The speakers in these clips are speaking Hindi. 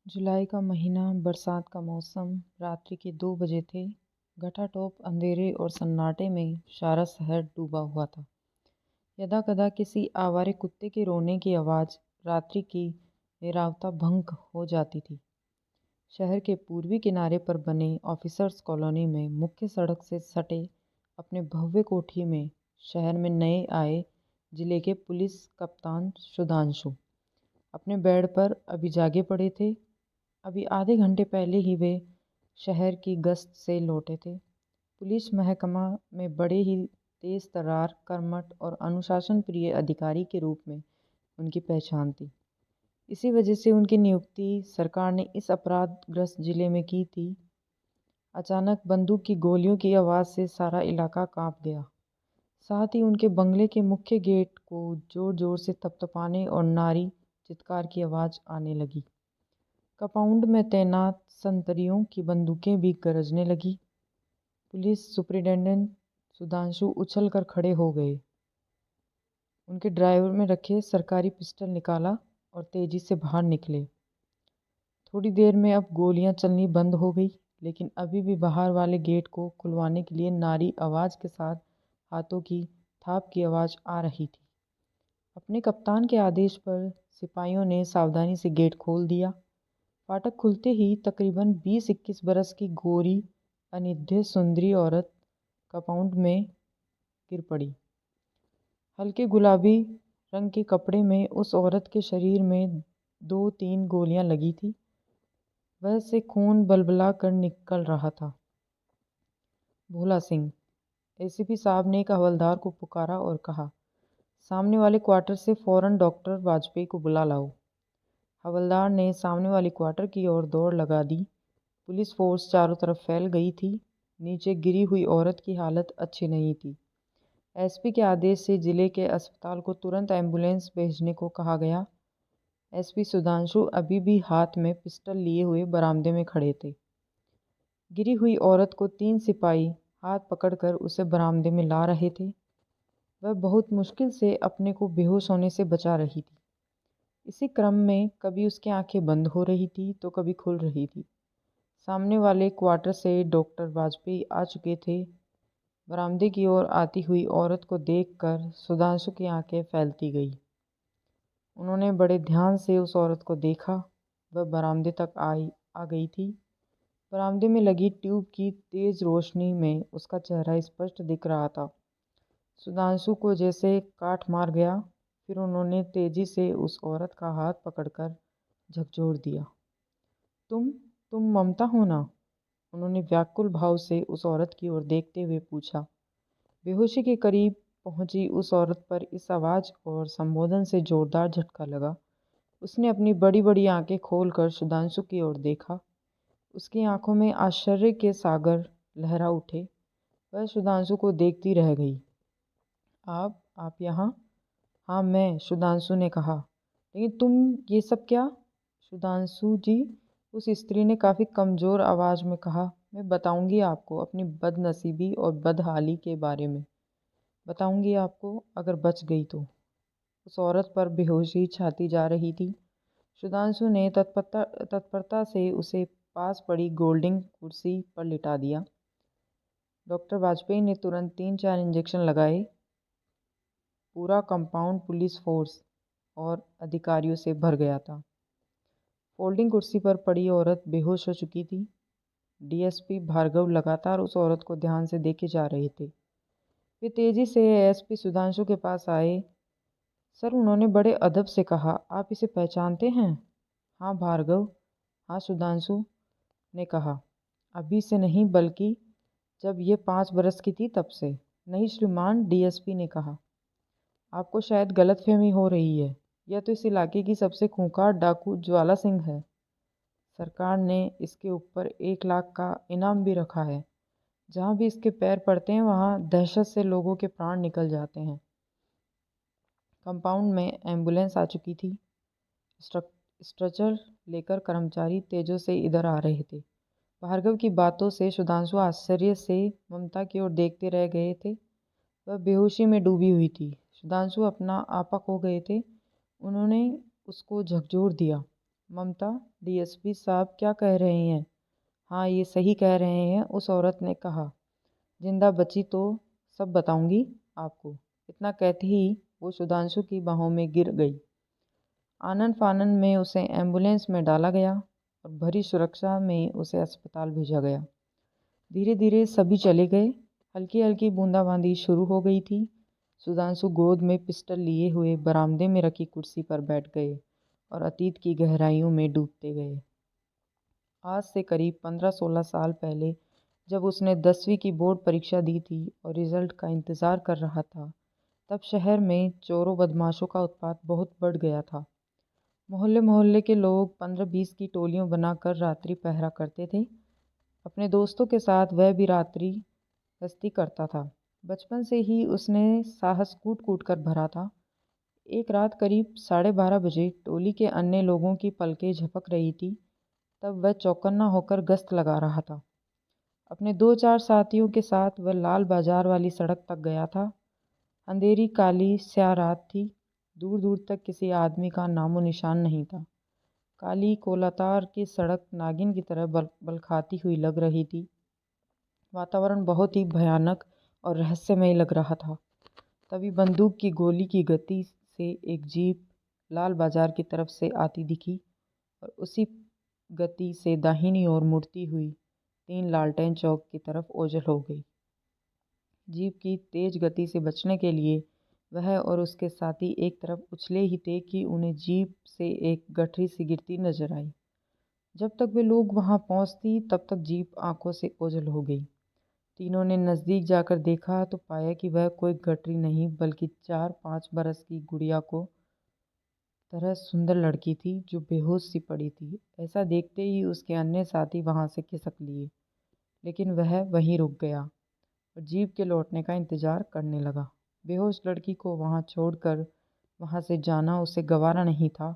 जुलाई का महीना, बरसात का मौसम, रात्रि के 2 बजे थे। घटाटोप अंधेरे और सन्नाटे में सारा शहर डूबा हुआ था। यदाकदा किसी आवारे कुत्ते के रोने की आवाज़ रात्रि की नीरवता भंग हो जाती थी। शहर के पूर्वी किनारे पर बने ऑफिसर्स कॉलोनी में मुख्य सड़क से सटे अपने भव्य कोठी में शहर में नए आए जिले के पुलिस कप्तान सुधांशु अपने बेड पर अभी जागे पड़े थे। अभी आधे घंटे पहले ही वे शहर की गश्त से लौटे थे। पुलिस महकमा में बड़े ही तेज तर्रार, कर्मठ और अनुशासन प्रिय अधिकारी के रूप में उनकी पहचान थी। इसी वजह से उनकी नियुक्ति सरकार ने इस अपराधग्रस्त जिले में की थी। अचानक बंदूक की गोलियों की आवाज़ से सारा इलाका कांप गया। साथ ही उनके बंगले के मुख्य गेट को जोर जोर से थपथपाने और नारी चित्कार की आवाज़ आने लगी। कंपाउंड में तैनात संतरियों की बंदूकें भी गरजने लगी। पुलिस सुपरिटेंडेंट सुधांशु उछल कर खड़े हो गए। उनके ड्राइवर में रखे सरकारी पिस्टल निकाला और तेजी से बाहर निकले। थोड़ी देर में अब गोलियां चलनी बंद हो गई, लेकिन अभी भी बाहर वाले गेट को खुलवाने के लिए नारी आवाज़ के साथ हाथों की थाप की आवाज़ आ रही थी। अपने कप्तान के आदेश पर सिपाहियों ने सावधानी से गेट खोल दिया। फाटक खुलते ही तकरीबन 20-21 बरस की गोरी अनिद्य सुंदरी औरत कंपाउंड में गिर पड़ी। हल्के गुलाबी रंग के कपड़े में उस औरत के शरीर में 2-3 गोलियां लगी थी। वह से खून बलबला कर निकल रहा था। भोला सिंह, एसीपी साहब ने एक हवलदार को पुकारा और कहा, सामने वाले क्वार्टर से फौरन डॉक्टर वाजपेयी को बुला लाओ। हवलदार ने सामने वाली क्वार्टर की ओर दौड़ लगा दी। पुलिस फोर्स चारों तरफ फैल गई थी। नीचे गिरी हुई औरत की हालत अच्छी नहीं थी। एसपी के आदेश से जिले के अस्पताल को तुरंत एम्बुलेंस भेजने को कहा गया। एसपी सुधांशु अभी भी हाथ में पिस्टल लिए हुए बरामदे में खड़े थे। गिरी हुई औरत को 3 सिपाही हाथ पकड़कर उसे बरामदे में ला रहे थे। वह बहुत मुश्किल से अपने को बेहोश होने से बचा रही थी। इसी क्रम में कभी उसकी आंखें बंद हो रही थी तो कभी खुल रही थी। सामने वाले क्वार्टर से डॉक्टर वाजपेयी आ चुके थे। बरामदे की ओर आती हुई औरत को देखकर सुधांशु की आंखें फैलती गई। उन्होंने बड़े ध्यान से उस औरत को देखा। वह बरामदे तक आ गई थी। बरामदे में लगी ट्यूब की तेज रोशनी में उसका चेहरा स्पष्ट दिख रहा था। सुधांशु को जैसे काट मार गया। फिर उन्होंने तेजी से उस औरत का हाथ पकड़कर झकझोर दिया। तुम ममता हो ना? उन्होंने व्याकुल भाव से उस औरत की ओर देखते हुए पूछा। बेहोशी के करीब पहुंची उस औरत पर इस आवाज़ और संबोधन से जोरदार झटका लगा। उसने अपनी बड़ी बड़ी आंखें खोलकर सुधांशु की ओर देखा। उसकी आंखों में आश्चर्य के सागर लहरा उठे। वह सुधांशु को देखती रह गई। आप यहाँ? हाँ मैं, सुधांशु ने कहा। लेकिन तुम ये सब क्या? सुधांशु जी, उस स्त्री ने काफ़ी कमज़ोर आवाज़ में कहा, मैं बताऊंगी आपको अपनी बदनसीबी और बदहाली के बारे में। बताऊंगी आपको, अगर बच गई तो। उस औरत पर बेहोशी छाती जा रही थी। सुधांशु ने तत्परता से उसे पास पड़ी गोल्डिंग कुर्सी पर लिटा दिया। डॉक्टर वाजपेयी ने तुरंत 3-4 इंजेक्शन लगाए। पूरा कंपाउंड पुलिस फोर्स और अधिकारियों से भर गया था। फोल्डिंग कुर्सी पर पड़ी औरत बेहोश हो चुकी थी। डीएसपी भार्गव लगातार उस औरत को ध्यान से देखे जा रहे थे। वे तेजी से एसपी सुधांशु के पास आए। सर, उन्होंने बड़े अदब से कहा, आप इसे पहचानते हैं? हाँ भार्गव। हाँ, सुधांशु ने कहा। अभी से नहीं, बल्कि जब ये 5 बरस की थी तब से। नहीं श्रीमान, डीएसपी ने कहा। आपको शायद गलतफहमी हो रही है। यह तो इस इलाके की सबसे खूंखार डाकू ज्वाला सिंह है। सरकार ने इसके ऊपर 1 लाख का इनाम भी रखा है। जहाँ भी इसके पैर पड़ते हैं वहाँ दहशत से लोगों के प्राण निकल जाते हैं। कंपाउंड में एम्बुलेंस आ चुकी थी। स्ट्रेचर लेकर कर्मचारी तेजों से इधर आ रहे थे। भार्गव की बातों से सुधांशु आश्चर्य से ममता की ओर देखते रह गए थे। वह बेहोशी में डूबी हुई थी। सुधांशु अपना आपा खो गए थे। उन्होंने उसको झकझोर दिया। ममता, डीएसपी साहब क्या कह रहे हैं? हाँ, ये सही कह रहे हैं, उस औरत ने कहा। जिंदा बची तो सब बताऊंगी आपको। इतना कहते ही वो सुधांशु की बाहों में गिर गई। आनन फानन में उसे एम्बुलेंस में डाला गया और भरी सुरक्षा में उसे अस्पताल भेजा गया। धीरे धीरे सभी चले गए। हल्की हल्की बूंदाबांदी शुरू हो गई थी। सुधांशु गोद में पिस्टल लिए हुए बरामदे में रखी कुर्सी पर बैठ गए और अतीत की गहराइयों में डूबते गए। आज से करीब 15-16 साल पहले जब उसने 10वीं की बोर्ड परीक्षा दी थी और रिजल्ट का इंतज़ार कर रहा था, तब शहर में चोरों बदमाशों का उत्पात बहुत बढ़ गया था। मोहल्ले मोहल्ले के लोग 15-20 की टोलियों बनाकर रात्रि पहरा करते थे। अपने दोस्तों के साथ वह भी रात्रि गश्ती करता था। बचपन से ही उसने साहस कूट कूट कर भरा था। एक रात करीब 12:30 बजे टोली के अन्य लोगों की पलकें झपक रही थी, तब वह चौकन्ना होकर गश्त लगा रहा था। अपने 2-4 साथियों के साथ वह लाल बाजार वाली सड़क तक गया था। अंधेरी काली स्याह रात थी। दूर दूर तक किसी आदमी का नामो निशान नहीं था। काली कोलातार की सड़क नागिन की तरह बलखाती हुई लग रही थी। वातावरण बहुत ही भयानक और रहस्यमय लग रहा था। तभी बंदूक की गोली की गति से एक जीप लाल बाजार की तरफ से आती दिखी और उसी गति से दाहिनी ओर मुड़ती हुई 3 लालटेन चौक की तरफ ओझल हो गई। जीप की तेज गति से बचने के लिए वह और उसके साथी एक तरफ उछले ही थे कि उन्हें जीप से एक गठरी सी गिरती नजर आई। जब तक वे लोग वहां पहुंचती तब तक जीप आंखों से ओझल हो गई। तीनों ने नज़दीक जाकर देखा तो पाया कि वह कोई गठरी नहीं बल्कि 4-5 बरस की गुड़िया को तरह सुंदर लड़की थी जो बेहोश सी पड़ी थी। ऐसा देखते ही उसके अन्य साथी वहां से खिसक लिए, लेकिन वह वहीं रुक गया और जीप के लौटने का इंतजार करने लगा। बेहोश लड़की को वहां छोड़कर वहां से जाना उसे गवारा नहीं था।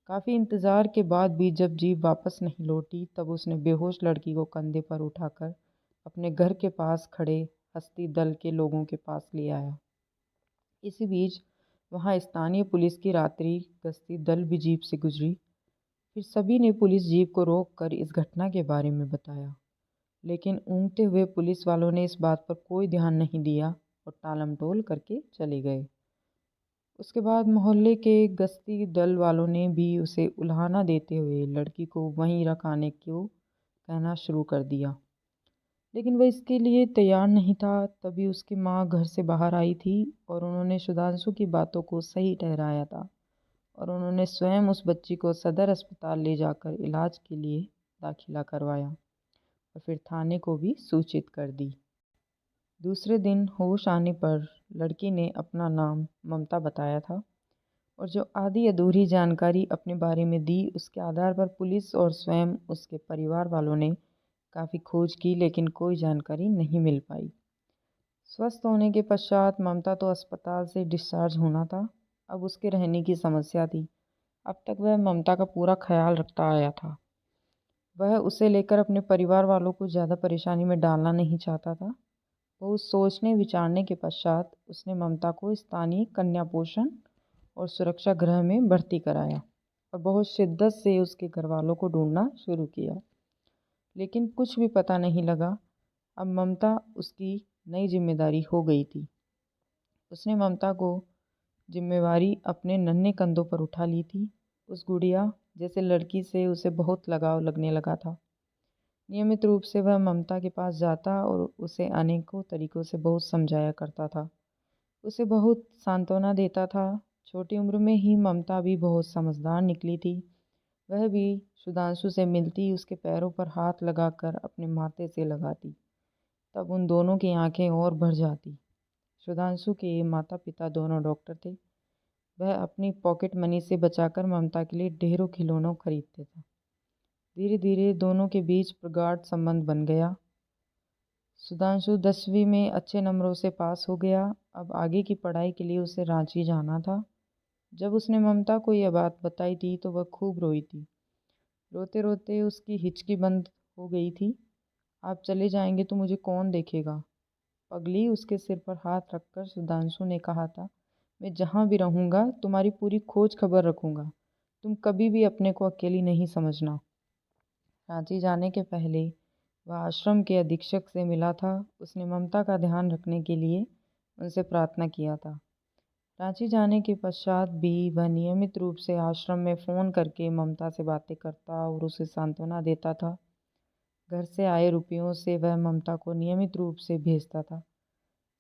काफ़ी इंतज़ार के बाद भी जब जीप वापस नहीं लौटी तब उसने बेहोश लड़की को कंधे पर उठाकर अपने घर के पास खड़े हस्ती दल के लोगों के पास ले आया। इसी बीच वहां स्थानीय पुलिस की रात्रि गश्ती दल भी जीप से गुजरी। फिर सभी ने पुलिस जीप को रोककर इस घटना के बारे में बताया, लेकिन ऊँघते हुए पुलिस वालों ने इस बात पर कोई ध्यान नहीं दिया और टालमटोल करके चले गए। उसके बाद मोहल्ले के गश्ती दल वालों ने भी उसे उल्हाना देते हुए लड़की को वहीं रख आने को कहना शुरू कर दिया, लेकिन वह इसके लिए तैयार नहीं था। तभी उसकी माँ घर से बाहर आई थी और उन्होंने सुधांशु की बातों को सही ठहराया था और उन्होंने स्वयं उस बच्ची को सदर अस्पताल ले जाकर इलाज के लिए दाखिला करवाया और फिर थाने को भी सूचित कर दी। दूसरे दिन होश आने पर लड़की ने अपना नाम ममता बताया था और जो आधी अधूरी जानकारी अपने बारे में दी उसके आधार पर पुलिस और स्वयं उसके परिवार वालों ने काफ़ी खोज की, लेकिन कोई जानकारी नहीं मिल पाई। स्वस्थ होने के पश्चात ममता तो अस्पताल से डिस्चार्ज होना था। अब उसके रहने की समस्या थी। अब तक वह ममता का पूरा ख्याल रखता आया था। वह उसे लेकर अपने परिवार वालों को ज़्यादा परेशानी में डालना नहीं चाहता था। बहुत सोचने विचारने के पश्चात उसने ममता को स्थानीय कन्या पोषण और सुरक्षा गृह में भर्ती कराया और बहुत शिद्दत से उसके घर वालों को ढूंढना शुरू किया, लेकिन कुछ भी पता नहीं लगा। अब ममता उसकी नई जिम्मेदारी हो गई थी। उसने ममता को जिम्मेवारी अपने नन्हे कंधों पर उठा ली थी। उस गुड़िया जैसे लड़की से उसे बहुत लगाव लगने लगा था। नियमित रूप से वह ममता के पास जाता और उसे अनेकों तरीकों से बहुत समझाया करता था। उसे बहुत सांत्वना देता था। छोटी उम्र में ही ममता भी बहुत समझदार निकली थी। वह भी सुधांशु से मिलती उसके पैरों पर हाथ लगाकर अपने माथे से लगाती, तब उन दोनों की आंखें और भर जाती। सुधांशु के माता पिता दोनों डॉक्टर थे। वह अपनी पॉकेट मनी से बचाकर ममता के लिए ढेरों खिलौनों खरीदते थे। धीरे धीरे दोनों के बीच प्रगाढ़ संबंध बन गया। सुधांशु 10वीं में अच्छे नंबरों से पास हो गया। अब आगे की पढ़ाई के लिए उसे रांची जाना था। जब उसने ममता को यह बात बताई थी तो वह खूब रोई थी। रोते रोते उसकी हिचकी बंद हो गई थी। आप चले जाएंगे तो मुझे कौन देखेगा? पगली, उसके सिर पर हाथ रखकर सुधांशु ने कहा था, मैं जहाँ भी रहूँगा तुम्हारी पूरी खोज खबर रखूँगा। तुम कभी भी अपने को अकेली नहीं समझना। रांची जाने के पहले वह आश्रम के अधीक्षक से मिला था। उसने ममता का ध्यान रखने के लिए उनसे प्रार्थना किया था। रांची जाने के पश्चात भी वह नियमित रूप से आश्रम में फ़ोन करके ममता से बातें करता और उसे सांत्वना देता था। घर से आए रुपयों से वह ममता को नियमित रूप से भेजता था।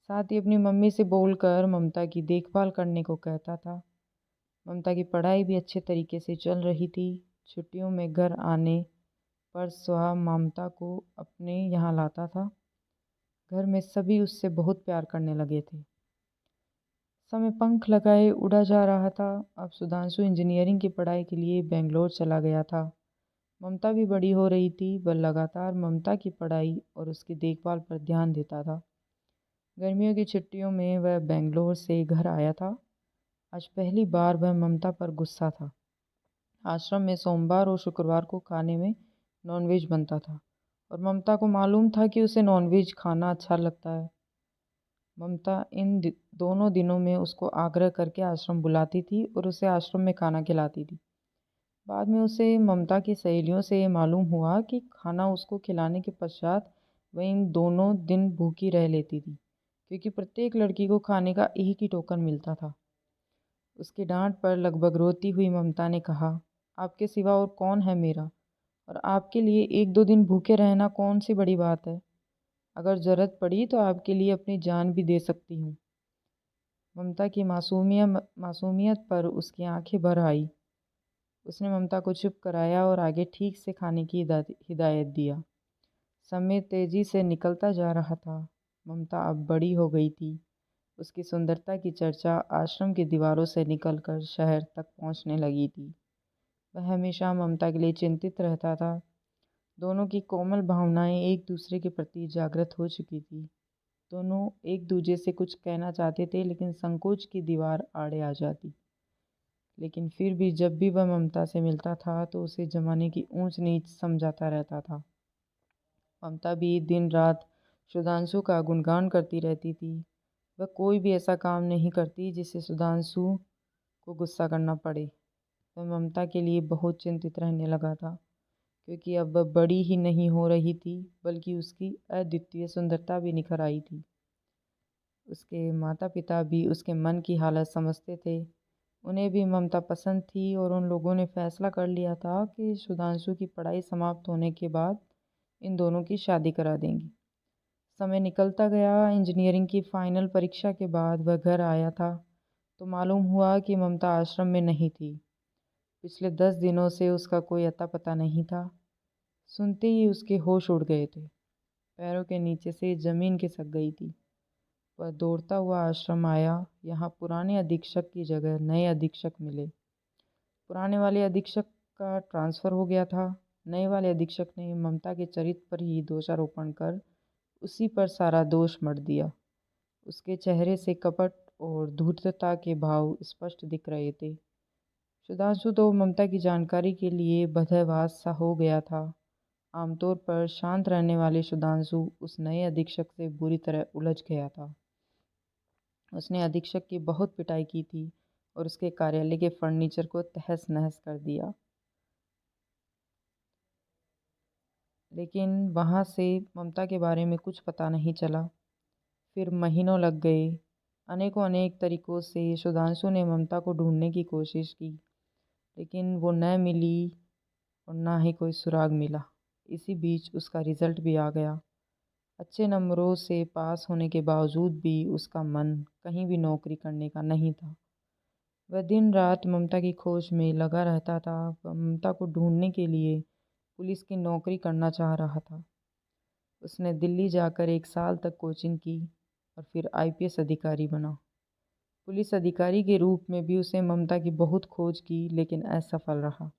साथ ही अपनी मम्मी से बोलकर ममता की देखभाल करने को कहता था। ममता की पढ़ाई भी अच्छे तरीके से चल रही थी। छुट्टियों में घर आने पर स्वयं ममता को अपने यहाँ लाता था। घर में सभी उससे बहुत प्यार करने लगे थे। समय पंख लगाए उड़ा जा रहा था। अब सुधांशु इंजीनियरिंग की पढ़ाई के लिए बेंगलोर चला गया था। ममता भी बड़ी हो रही थी। वह लगातार ममता की पढ़ाई और उसकी देखभाल पर ध्यान देता था। गर्मियों की छुट्टियों में वह बेंगलोर से घर आया था। आज पहली बार वह ममता पर गुस्सा था। आश्रम में सोमवार और शुक्रवार को खाने में नॉनवेज बनता था और ममता को मालूम था कि उसे नॉनवेज खाना अच्छा लगता है। ममता इन दोनों दिनों में उसको आग्रह करके आश्रम बुलाती थी और उसे आश्रम में खाना खिलाती थी। बाद में उसे ममता की सहेलियों से ये मालूम हुआ कि खाना उसको खिलाने के पश्चात वह इन दोनों दिन भूखी रह लेती थी, क्योंकि प्रत्येक लड़की को खाने का एक ही टोकन मिलता था। उसकी डांट पर लगभग रोती हुई ममता ने कहा, आपके सिवा और कौन है मेरा, और आपके लिए एक दो दिन भूखे रहना कौन सी बड़ी बात है। अगर ज़रूरत पड़ी तो आपके लिए अपनी जान भी दे सकती हूँ। ममता की मासूमियत पर उसकी आंखें भर आई। उसने ममता को चुप कराया और आगे ठीक से खाने की हिदायत दिया। समय तेजी से निकलता जा रहा था। ममता अब बड़ी हो गई थी। उसकी सुंदरता की चर्चा आश्रम की दीवारों से निकलकर शहर तक पहुंचने लगी थी। वह हमेशा ममता के लिए चिंतित रहता था। दोनों की कोमल भावनाएं एक दूसरे के प्रति जागृत हो चुकी थी। दोनों एक दूसरे से कुछ कहना चाहते थे, लेकिन संकोच की दीवार आड़े आ जाती। लेकिन फिर भी जब भी वह ममता से मिलता था तो उसे जमाने की ऊंच नीच समझाता रहता था। ममता भी दिन रात सुधांशु का गुणगान करती रहती थी। वह कोई भी ऐसा काम नहीं करती जिससे सुधांशु को गुस्सा करना पड़े। वह ममता के लिए बहुत चिंतित रहने लगा था, क्योंकि अब वह बड़ी ही नहीं हो रही थी, बल्कि उसकी अद्वितीय सुंदरता भी निखर आई थी। उसके माता पिता भी उसके मन की हालत समझते थे। उन्हें भी ममता पसंद थी और उन लोगों ने फैसला कर लिया था कि सुधांशु की पढ़ाई समाप्त होने के बाद इन दोनों की शादी करा देंगी। समय निकलता गया। इंजीनियरिंग की फाइनल परीक्षा के बाद वह घर आया था तो मालूम हुआ कि ममता आश्रम में नहीं थी। पिछले 10 दिनों से उसका कोई अता पता नहीं था। सुनते ही उसके होश उड़ गए थे। पैरों के नीचे से ज़मीन खिसक गई थी। वह दौड़ता हुआ आश्रम आया। यहाँ पुराने अधीक्षक की जगह नए अधीक्षक मिले। पुराने वाले अधीक्षक का ट्रांसफ़र हो गया था। नए वाले अधीक्षक ने ममता के चरित्र पर ही दोषारोपण कर उसी पर सारा दोष मढ़ दिया। उसके चेहरे से कपट और धूर्तता के भाव स्पष्ट दिख रहे थे। सुधांशु तो ममता की जानकारी के लिए बदहवास सा हो गया था। आमतौर पर शांत रहने वाले सुधांशु उस नए अधीक्षक से बुरी तरह उलझ गया था। उसने अधीक्षक की बहुत पिटाई की थी और उसके कार्यालय के फर्नीचर को तहस नहस कर दिया। लेकिन वहाँ से ममता के बारे में कुछ पता नहीं चला। फिर महीनों लग गए। अनेक तरीक़ों से सुधांशु ने ममता को ढूंढने की कोशिश की, लेकिन वो न मिली और ना ही कोई सुराग मिला। इसी बीच उसका रिज़ल्ट भी आ गया। अच्छे नंबरों से पास होने के बावजूद भी उसका मन कहीं भी नौकरी करने का नहीं था। वह दिन रात ममता की खोज में लगा रहता था। वह ममता को ढूंढने के लिए पुलिस की नौकरी करना चाह रहा था। उसने दिल्ली जाकर 1 साल तक कोचिंग की और फिर आईपीएस अधिकारी बना। पुलिस अधिकारी के रूप में भी उसे ममता की बहुत खोज की, लेकिन असफल रहा।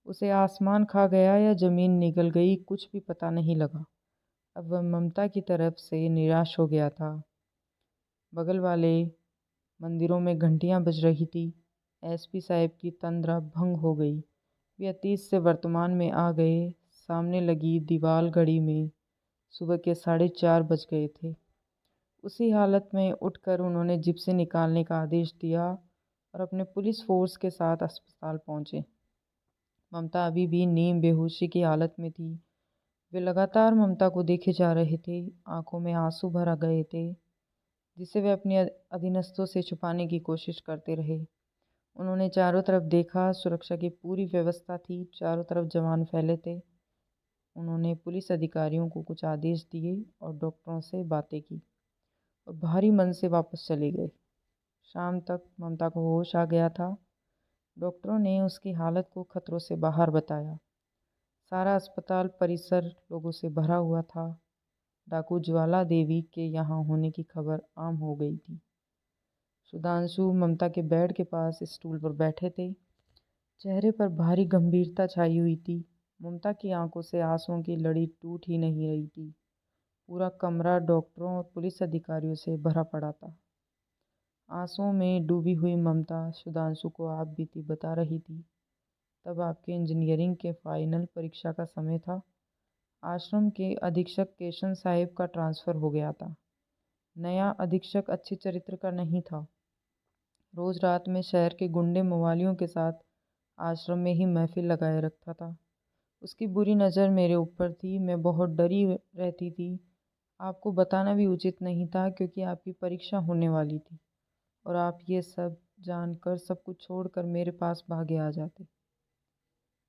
उसे आसमान खा गया या ज़मीन निगल गई, कुछ भी पता नहीं लगा। अब वह ममता की तरफ से निराश हो गया था। बगल वाले मंदिरों में घंटियां बज रही थी। एसपी साहब की तंद्रा भंग हो गई। वे अतीत से वर्तमान में आ गए। सामने लगी दीवार घड़ी में सुबह के 4:30 बज गए थे। उसी हालत में उठकर उन्होंने जिप्सी निकालने का आदेश दिया और अपने पुलिस फोर्स के साथ अस्पताल पहुंचे। ममता अभी भी नींद बेहोशी की हालत में थी। वे लगातार ममता को देखे जा रहे थे, आंखों में आंसू भर आ गए थे, जिसे वे अपनी अधीनस्थों से छुपाने की कोशिश करते रहे। उन्होंने चारों तरफ देखा, सुरक्षा की पूरी व्यवस्था थी, चारों तरफ जवान फैले थे। उन्होंने पुलिस अधिकारियों को कुछ आदेश दिए और डॉक्टरों से बातें की और भारी मन से वापस चले गए। शाम तक ममता को होश आ गया था। डॉक्टरों ने उसकी हालत को खतरों से बाहर बताया। सारा अस्पताल परिसर लोगों से भरा हुआ था। डाकू ज्वाला देवी के यहाँ होने की खबर आम हो गई थी। सुधांशु ममता के बेड के पास स्टूल पर बैठे थे। चेहरे पर भारी गंभीरता छाई हुई थी। ममता की आंखों से आंसुओं की लड़ी टूट ही नहीं रही थी। पूरा कमरा डॉक्टरों और पुलिस अधिकारियों से भरा पड़ा था। आंसुओं में डूबी हुई ममता सुधांशु को आप बीती बता रही थी। तब आपके इंजीनियरिंग के फाइनल परीक्षा का समय था। आश्रम के अधीक्षक केशन साहिब का ट्रांसफ़र हो गया था। नया अधीक्षक अच्छे चरित्र का नहीं था। रोज़ रात में शहर के गुंडे मवालियों के साथ आश्रम में ही महफिल लगाए रखता था। उसकी बुरी नज़र मेरे ऊपर थी। मैं बहुत डरी रहती थी। आपको बताना भी उचित नहीं था क्योंकि आपकी परीक्षा होने वाली थी और आप ये सब जानकर सब कुछ छोड़कर मेरे पास भागे आ जाते।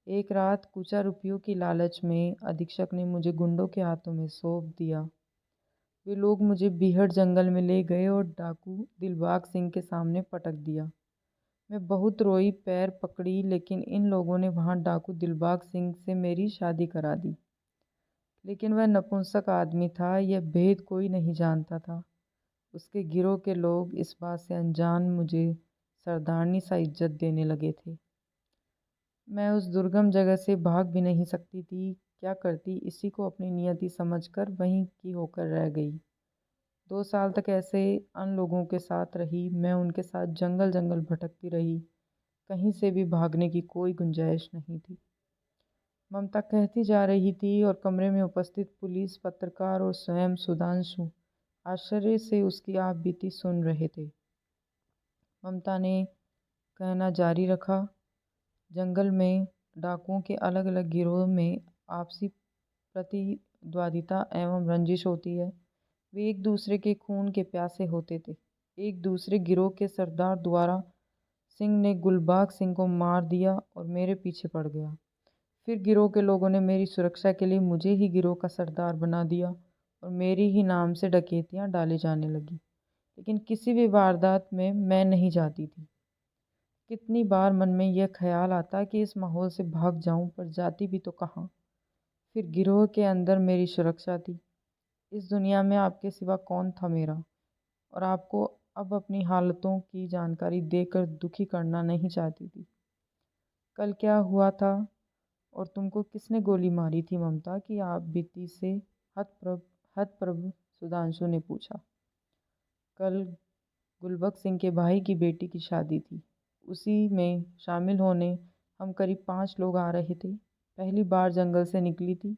एक रात कुछ रुपयों की लालच में अधीक्षक ने मुझे गुंडों के हाथों में सौंप दिया। वे लोग मुझे बीहड़ जंगल में ले गए और डाकू दिलबाग सिंह के सामने पटक दिया। मैं बहुत रोई, पैर पकड़ी, लेकिन इन लोगों ने वहाँ डाकू दिलबाग सिंह से मेरी शादी करा दी। लेकिन वह नपुंसक आदमी था, यह भेद कोई नहीं जानता था। उसके गिरोह के लोग इस बात से अनजान मुझे सरदारनी सा इज्जत देने लगे थे। मैं उस दुर्गम जगह से भाग भी नहीं सकती थी। क्या करती, इसी को अपनी नियति समझकर वहीं की होकर रह गई। 2 साल तक ऐसे अन लोगों के साथ रही। मैं उनके साथ जंगल जंगल भटकती रही। कहीं से भी भागने की कोई गुंजाइश नहीं थी। ममता कहती जा रही थी और कमरे में उपस्थित पुलिस, पत्रकार और स्वयं सुधांशु आश्चर्य से उसकी आप बीती सुन रहे थे। ममता ने कहना जारी रखा, जंगल में डाकुओं के अलग अलग गिरोह में आपसी प्रतिद्वंद्विता एवं रंजिश होती है। वे एक दूसरे के खून के प्यासे होते थे। एक दूसरे गिरोह के सरदार द्वारा सिंह ने गुलबाग सिंह को मार दिया और मेरे पीछे पड़ गया। फिर गिरोह के लोगों ने मेरी सुरक्षा के लिए मुझे ही गिरोह का सरदार बना दिया और मेरी ही नाम से डकैतियां डाले जाने लगी। लेकिन किसी भी वारदात में मैं नहीं जाती थी। कितनी बार मन में यह ख्याल आता कि इस माहौल से भाग जाऊं, पर जाती भी तो कहाँ। फिर गिरोह के अंदर मेरी सुरक्षा थी। इस दुनिया में आपके सिवा कौन था मेरा। और आपको अब अपनी हालतों की जानकारी देकर दुखी करना नहीं चाहती थी। कल क्या हुआ था और तुमको किसने गोली मारी थी ममता की आप बीती से हतप्रभ सुधांशु ने पूछा। कल गुलबख्श सिंह के भाई की बेटी की शादी थी। उसी में शामिल होने हम करीब 5 लोग आ रहे थे। पहली बार जंगल से निकली थी।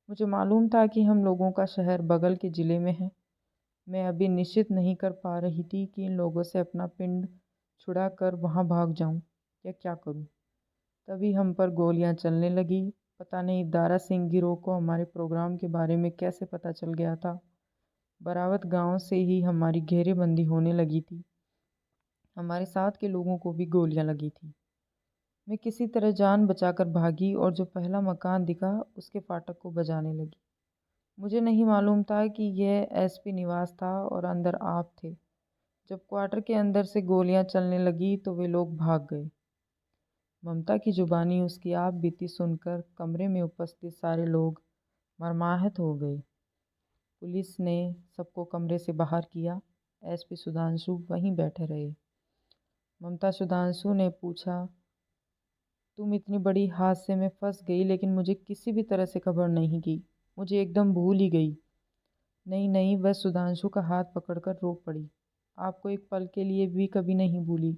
मुझे मालूम था कि हम लोगों का शहर बगल के ज़िले में है। मैं अभी निश्चित नहीं कर पा रही थी कि इन लोगों से अपना पिंड छुड़ा कर वहाँ भाग जाऊँ या क्या करूँ। तभी हम पर गोलियाँ चलने लगी। पता नहीं दारा सिंह गिरोह को हमारे प्रोग्राम के बारे में कैसे पता चल गया था। बरावत गांव से ही हमारी घेरेबंदी होने लगी थी। हमारे साथ के लोगों को भी गोलियां लगी थी। मैं किसी तरह जान बचाकर भागी और जो पहला मकान दिखा उसके फाटक को बजाने लगी। मुझे नहीं मालूम था कि यह एसपी निवास था और अंदर आप थे। जब क्वार्टर के अंदर से गोलियां चलने लगी तो वे लोग भाग गए। ममता की जुबानी, उसकी आप बीती सुनकर कमरे में उपस्थित सारे लोग मर्माहत हो गए। पुलिस ने सबको कमरे से बाहर किया। एसपी सुधांशु वहीं बैठे रहे। ममता सुधांशु ने पूछा, तुम इतनी बड़ी हादसे में फंस गई लेकिन मुझे किसी भी तरह से खबर नहीं की। मुझे एकदम भूल ही गई। नहीं नहीं, वह सुधांशु का हाथ पकड़कर रो पड़ी। आपको एक पल के लिए भी कभी नहीं भूली।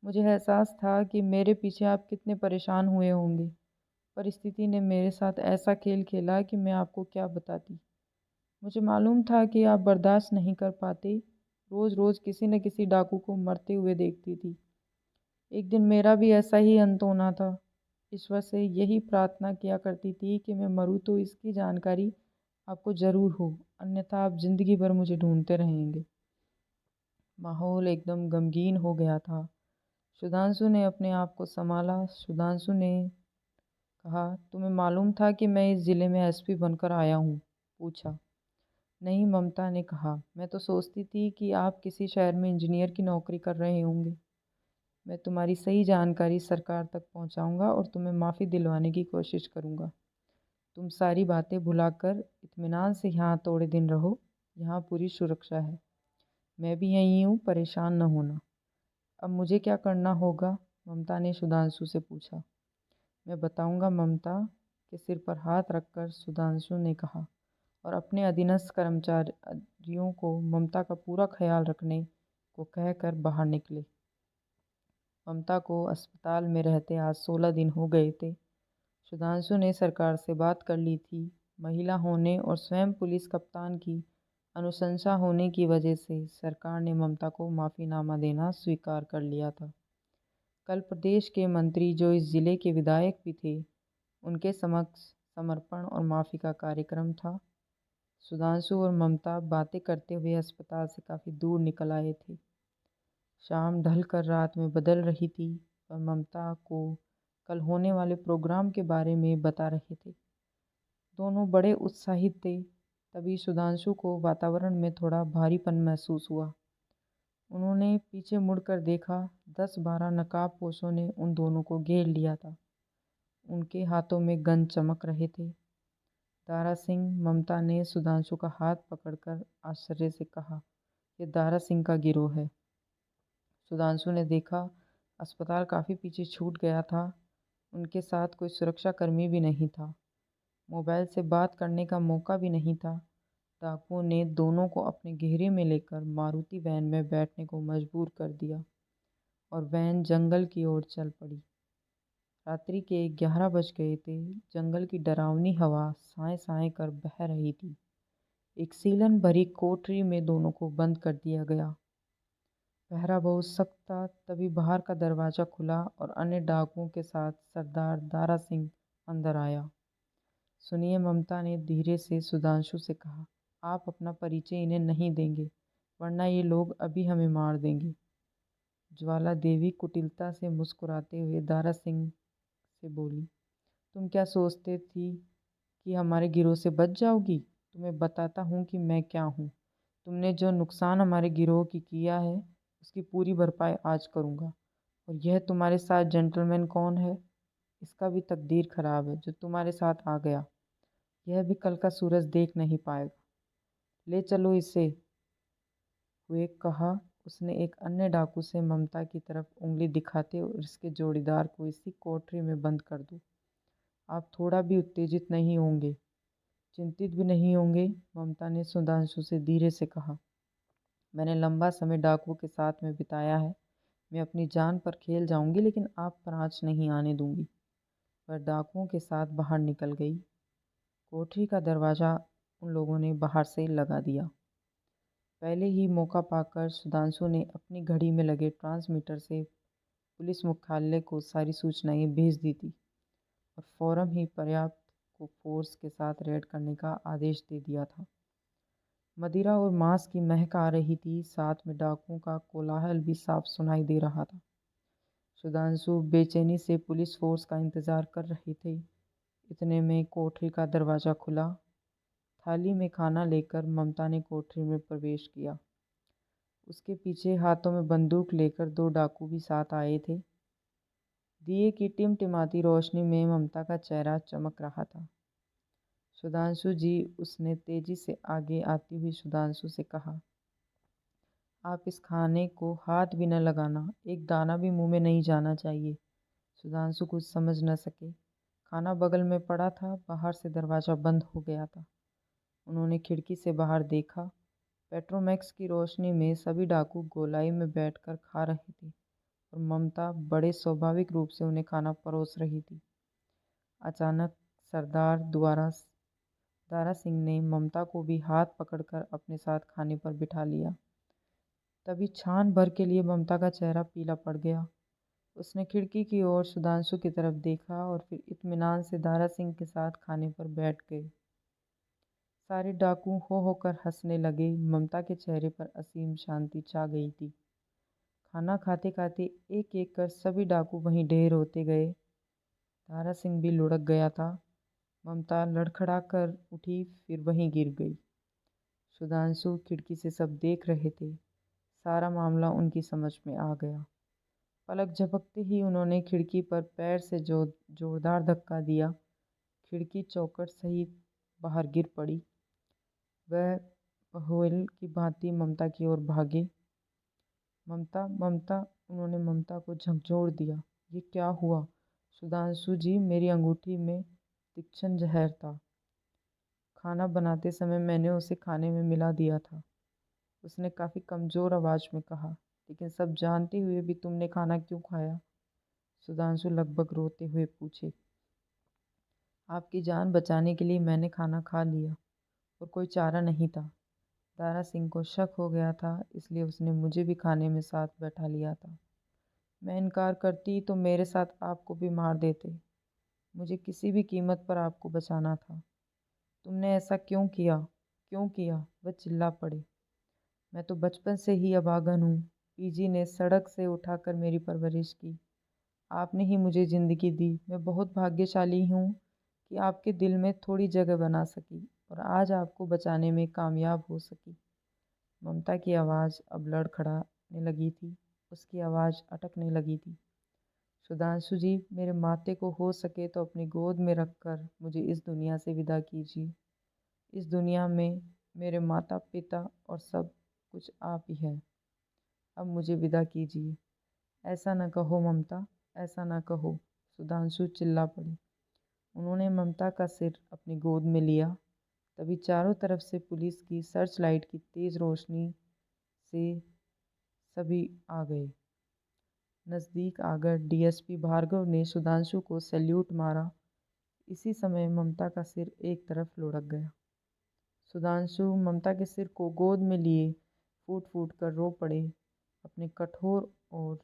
मुझे एहसास था कि मेरे पीछे आप कितने परेशान हुए होंगे। परिस्थिति ने मेरे साथ ऐसा खेल खेला कि मैं आपको क्या बताती। मुझे मालूम था कि आप बर्दाश्त नहीं कर पाते। रोज़ रोज़ किसी न किसी डाकू को मरते हुए देखती थी। एक दिन मेरा भी ऐसा ही अंत होना था। ईश्वर से यही प्रार्थना किया करती थी कि मैं मरूं तो इसकी जानकारी आपको ज़रूर हो, अन्यथा आप ज़िंदगी भर मुझे ढूंढते रहेंगे। माहौल एकदम गमगीन हो गया था। सुधांशु ने अपने आप को संभाला। सुधांशु ने कहा, तुम्हें मालूम था कि मैं इस ज़िले में एसपी बनकर आया हूँ? पूछा। नहीं, ममता ने कहा, मैं तो सोचती थी कि आप किसी शहर में इंजीनियर की नौकरी कर रहे होंगे। मैं तुम्हारी सही जानकारी सरकार तक पहुंचाऊंगा और तुम्हें माफ़ी दिलवाने की कोशिश करूंगा। तुम सारी बातें भुलाकर इत्मीनान से यहाँ थोड़े दिन रहो। यहाँ पूरी सुरक्षा है। मैं भी यहीं हूँ, परेशान न होना। अब मुझे क्या करना होगा? ममता ने सुधांशु से पूछा। मैं बताऊंगा, ममता के सिर पर हाथ रखकर सुधांशु ने कहा, और अपने अधीनस्थ कर्मचारियों को ममता का पूरा ख्याल रखने को कहकर बाहर निकले। ममता को अस्पताल में रहते आज 16 दिन हो गए थे। सुधांशु ने सरकार से बात कर ली थी। महिला होने और स्वयं पुलिस कप्तान की अनुशंसा होने की वजह से सरकार ने ममता को माफ़ीनामा देना स्वीकार कर लिया था। कल प्रदेश के मंत्री, जो इस जिले के विधायक भी थे, उनके समक्ष समर्पण और माफ़ी का कार्यक्रम था। सुधांशु और ममता बातें करते हुए अस्पताल से काफ़ी दूर निकल आए थे। शाम ढल कर रात में बदल रही थी और ममता को कल होने वाले प्रोग्राम के बारे में बता रहे थे। दोनों बड़े उत्साहित थे। तभी सुधांशु को वातावरण में थोड़ा भारीपन महसूस हुआ। उन्होंने पीछे मुड़कर देखा। 10-12 नकाबपोशों ने उन दोनों को घेर लिया था। उनके हाथों में गन चमक रहे थे। दारा सिंह, ममता ने सुधांशु का हाथ पकड़कर आश्चर्य से कहा, यह दारा सिंह का गिरोह है। सुधांशु ने देखा, अस्पताल काफ़ी पीछे छूट गया था। उनके साथ कोई सुरक्षाकर्मी भी नहीं था। मोबाइल से बात करने का मौका भी नहीं था। डाकुओं ने दोनों को अपने घेरे में लेकर मारुति वैन में बैठने को मजबूर कर दिया और वैन जंगल की ओर चल पड़ी। रात्रि के 11 बज गए थे। जंगल की डरावनी हवा साए साए कर बह रही थी। एक सीलन भरी कोठरी में दोनों को बंद कर दिया गया। पहरा बहुत सख्त था। तभी बाहर का दरवाज़ा खुला और अन्य डाकुओं के साथ सरदार दारा सिंह अंदर आया। सुनिए, ममता ने धीरे से सुधांशु से कहा, आप अपना परिचय इन्हें नहीं देंगे, वरना ये लोग अभी हमें मार देंगे। ज्वाला देवी कुटिलता से मुस्कुराते हुए दारा सिंह से बोली, तुम क्या सोचते थी कि हमारे गिरोह से बच जाओगी? तुम्हें बताता हूँ कि मैं क्या हूँ। तुमने जो नुकसान हमारे गिरोह की किया है, उसकी पूरी भरपाई आज करूँगा। और यह तुम्हारे साथ जेंटलमैन कौन है? इसका भी तकदीर खराब है, जो तुम्हारे साथ आ गया। यह भी कल का सूरज देख नहीं पाएगा। ले चलो इसे। हुए कहा। उसने एक अन्य डाकू से ममता की तरफ उंगली दिखाते और इसके जोड़ीदार को इसी कोठरी में बंद कर दो। आप थोड़ा भी उत्तेजित नहीं होंगे, चिंतित भी नहीं होंगे, ममता ने सुधांशु से धीरे से कहा। मैंने लंबा समय डाकुओं के साथ में बिताया है। मैं अपनी जान पर खेल जाऊंगी, लेकिन आप पर आँच नहीं आने दूंगी। वह डाकुओं के साथ बाहर निकल गई। कोठरी का दरवाज़ा उन लोगों ने बाहर से लगा दिया। पहले ही मौका पाकर सुधांशु ने अपनी घड़ी में लगे ट्रांसमीटर से पुलिस मुख्यालय को सारी सूचनाएं भेज दी थी और फौरन ही पर्याप्त को फोर्स के साथ रेड करने का आदेश दे दिया था। मदिरा और मांस की महक आ रही थी। साथ में डाकुओं का कोलाहल भी साफ सुनाई दे रहा था। सुधांशु बेचैनी से पुलिस फोर्स का इंतजार कर रहे थे। इतने में कोठरी का दरवाज़ा खुला। थाली में खाना लेकर ममता ने कोठरी में प्रवेश किया। उसके पीछे हाथों में बंदूक लेकर 2 डाकू भी साथ आए थे। दिए की टिमटिमाती रोशनी में ममता का चेहरा चमक रहा था। सुधांशु जी, उसने तेजी से आगे आती हुई सुधांशु से कहा, आप इस खाने को हाथ भी न लगाना, एक दाना भी मुंह में नहीं जाना चाहिए। सुधांशु कुछ समझ न सके। खाना बगल में पड़ा था। बाहर से दरवाज़ा बंद हो गया था। उन्होंने खिड़की से बाहर देखा। पेट्रोमैक्स की रोशनी में सभी डाकू गोलाई में बैठकर खा रहे थे और ममता बड़े स्वाभाविक रूप से उन्हें खाना परोस रही थी। अचानक सरदार दारा सिंह ने ममता को भी हाथ पकड़कर अपने साथ खाने पर बिठा लिया। तभी क्षण भर के लिए ममता का चेहरा पीला पड़ गया। उसने खिड़की की ओर सुधांशु की तरफ देखा और फिर इत्मीनान से दारा सिंह के साथ खाने पर बैठ गए। सारे डाकू हो होकर हंसने लगे। ममता के चेहरे पर असीम शांति छा गई थी। खाना खाते खाते एक एक कर सभी डाकू वहीं ढेर होते गए। दारा सिंह भी लुढ़क गया था। ममता लड़खड़ा कर उठी, फिर वहीं गिर गई। सुधांशु खिड़की से सब देख रहे थे। सारा मामला उनकी समझ में आ गया। पलक झपकते ही उन्होंने खिड़की पर पैर से जोरदार धक्का दिया। खिड़की चौखट सहित बाहर गिर पड़ी। वह पहेल की भांति ममता की ओर भागे। ममता, ममता, उन्होंने ममता को झकझोर दिया। ये क्या हुआ? सुधांशु जी, मेरी अंगूठी में तीक्ष्ण जहर था। खाना बनाते समय मैंने उसे खाने में मिला दिया था, उसने काफ़ी कमज़ोर आवाज़ में कहा। लेकिन सब जानते हुए भी तुमने खाना क्यों खाया? सुधांशु लगभग रोते हुए पूछे। आपकी जान बचाने के लिए मैंने खाना खा लिया और कोई चारा नहीं था। दारा सिंह को शक हो गया था, इसलिए उसने मुझे भी खाने में साथ बैठा लिया था। मैं इनकार करती तो मेरे साथ आपको भी मार देते। मुझे किसी भी कीमत पर आपको बचाना था। तुमने ऐसा क्यों किया? क्यों किया? वह चिल्ला पड़े। मैं तो बचपन से ही अभागन हूँ। पीजी ने सड़क से उठाकर मेरी परवरिश की। आपने ही मुझे ज़िंदगी दी। मैं बहुत भाग्यशाली हूँ कि आपके दिल में थोड़ी जगह बना सकी और आज आपको बचाने में कामयाब हो सकी। ममता की आवाज़ अब लड़खड़ाने लगी थी। उसकी आवाज़ अटकने लगी थी। सुधांशु जी, मेरे माते को हो सके तो अपनी गोद में रखकर मुझे इस दुनिया से विदा कीजिए। इस दुनिया में मेरे माता पिता और सब कुछ आप ही हैं। अब मुझे विदा कीजिए। ऐसा न कहो ममता, ऐसा न कहो। सुधांशु चिल्ला पड़ी। उन्होंने ममता का सिर अपनी गोद में लिया। तभी चारों तरफ से पुलिस की सर्च लाइट की तेज रोशनी से सभी आ गए। नज़दीक आकर डीएसपी भार्गव ने सुधांशु को सैल्यूट मारा। इसी समय ममता का सिर एक तरफ लुढ़क गया। सुधांशु ममता के सिर को गोद में लिए फूट फूट कर रो पड़े। अपने कठोर और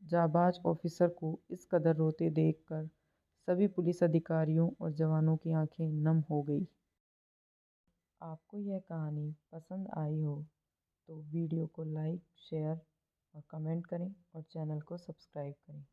जाबाज ऑफिसर को इस कदर रोते देखकर सभी पुलिस अधिकारियों और जवानों की आंखें नम हो गई। आपको यह कहानी पसंद आई हो तो वीडियो को लाइक, शेयर और कमेंट करें और चैनल को सब्सक्राइब करें।